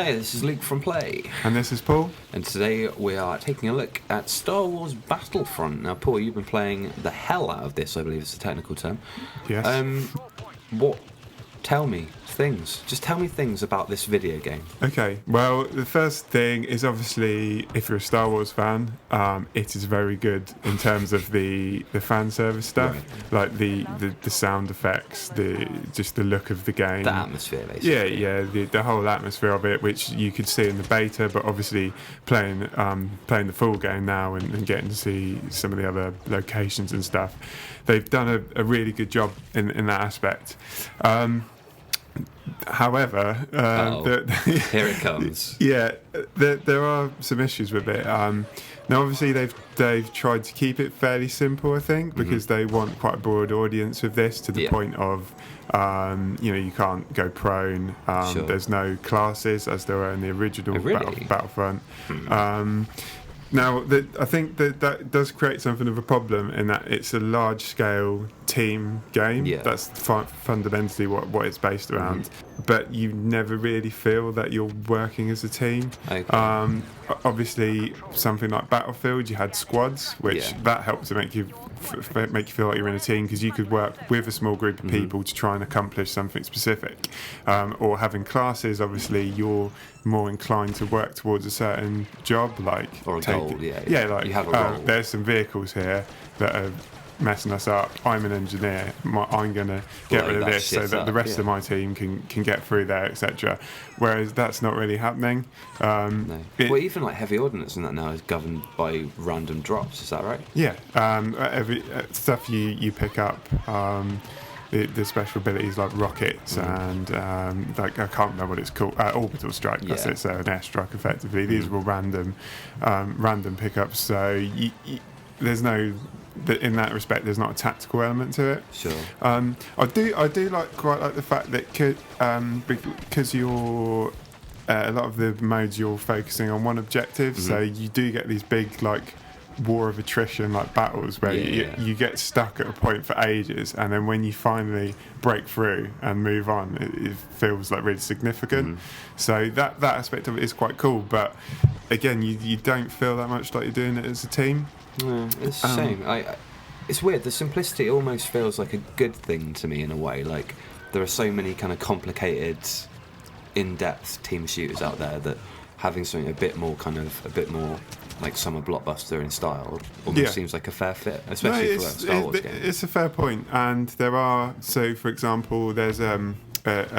Hey, this is Luke from Play. And this is Paul. And today we are taking a look at Star Wars Battlefront. Now, Paul, you've been playing the hell out of this, I believe is the technical term. Yes. Tell me things. Just tell me things about this video game. Okay, well, the first thing is obviously, if you're a Star Wars fan, it is very good in terms of the fan service stuff, like the sound effects, just the look of the game. The atmosphere, basically. Yeah, the whole atmosphere of it, which you could see in the beta, but obviously playing the full game now and getting to see some of the other locations and stuff, they've done a really good job in that aspect. However, here it comes. Yeah, there are some issues with it. Now, obviously, they've tried to keep it fairly simple, I think, because they want quite a broad audience with this, to the point of, you can't go prone. Sure. There's no classes as there were in the original Battlefront. Now, I think that does create something of a problem in that it's a large-scale team game. Yeah. That's fundamentally what it's based around. But you never really feel that you're working as a team. Okay. Obviously, something like Battlefield, you had squads, which that helped to make you feel like you're in a team, because you could work with a small group of people to try and accomplish something specific. Or having classes, obviously, you're more inclined to work towards a certain job, like or a goal. like you have a role. There's some vehicles here that are messing us up. I'm an engineer. I'm going to get rid of this so that the rest of my team can get through there, etc. Whereas that's not really happening. No. Well, even like heavy ordnance and that now is governed by random drops. Is that right? Yeah. Every stuff you pick up. The special abilities like rockets and like I can't remember what it's called, orbital strike. That's it. So an airstrike, effectively. These are all random pickups. So there's no. In that respect, there's not a tactical element to it. Sure. I do quite like the fact that because you're a lot of the modes you're focusing on one objective, so you do get these big like war of attrition like battles where you get stuck at a point for ages, and then when you finally break through and move on, it feels like really significant. So that aspect of it is quite cool, but again, you don't feel that much like you're doing it as a team. It's a shame. It's weird. The simplicity almost feels like a good thing to me in a way. Like there are so many kind of complicated, in-depth team shooters out there that having something a bit more like summer blockbuster in style almost seems like a fair fit, especially for a Star Wars game. It's a fair point, and there are. So, for example, there's a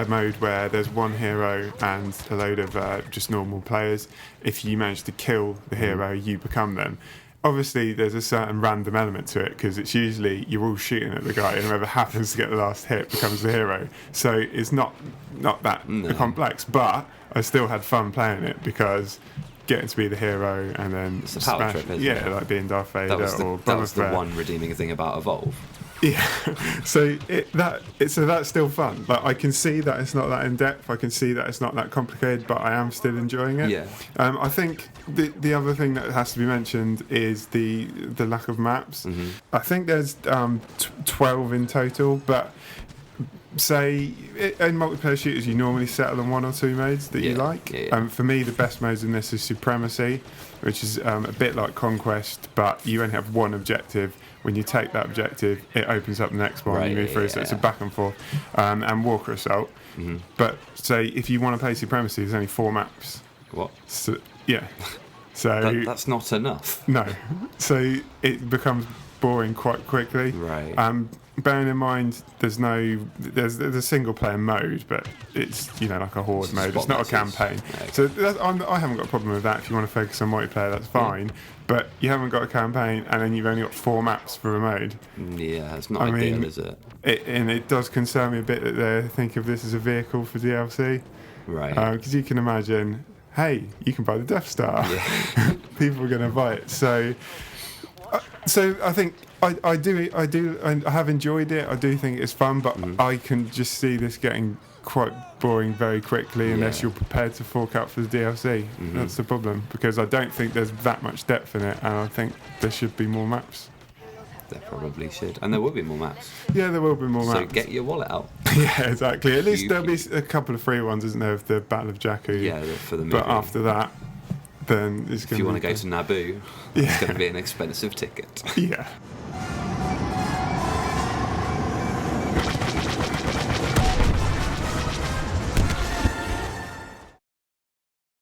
mode where there's one hero and a load of just normal players. If you manage to kill the hero, you become them. Obviously, there's a certain random element to it, because it's usually you're all shooting at the guy, and whoever happens to get the last hit becomes the hero. So it's not that complex, but I still had fun playing it, because getting to be the hero and then it's a power trip, isn't it? Like being Darth Vader that was the one redeeming thing about Evolve. Yeah, so that's still fun. Like I can see that it's not that in depth. I can see that it's not that complicated, but I am still enjoying it. Yeah. I think the other thing that has to be mentioned is the lack of maps. I think there's 12 in total, but say in multiplayer shooters you normally settle on one or two modes that you like. For me, the best modes in this is Supremacy, which is a bit like Conquest, but you only have one objective. When you take that objective, it opens up the next one. You move through, so it's a back and forth. And Walker Assault. But say if you want to play Supremacy, there's only 4 maps. What? So, yeah. So that's not enough. No. So it becomes boring quite quickly. Right. Bearing in mind, there's a single player mode, but it's like a horde mode. It's not a campaign. So I haven't got a problem with that. If you want to focus on multiplayer, that's fine. But you haven't got a campaign, and then you've only got 4 maps for a mode. Yeah, it's not ideal, is it? And it does concern me a bit that they think of this as a vehicle for DLC. Right. Because you can imagine, hey, you can buy the Death Star. Yeah. People are going to buy it. So I think I have enjoyed it. I do think it's fun, but I can just see this getting quite boring very quickly unless you're prepared to fork out for the DLC. That's the problem, because I don't think there's that much depth in it, and I think there should be more maps. There probably should, and there will be more maps. Yeah, there will be more So maps. get your wallet out. Yeah, exactly. At least Pew, there'll be a couple of free ones, isn't there, of the Battle of Jakku? Yeah, for the movie. But after that, then it's going to if you want to go to Naboo, Yeah. it's going to be an expensive ticket. Yeah.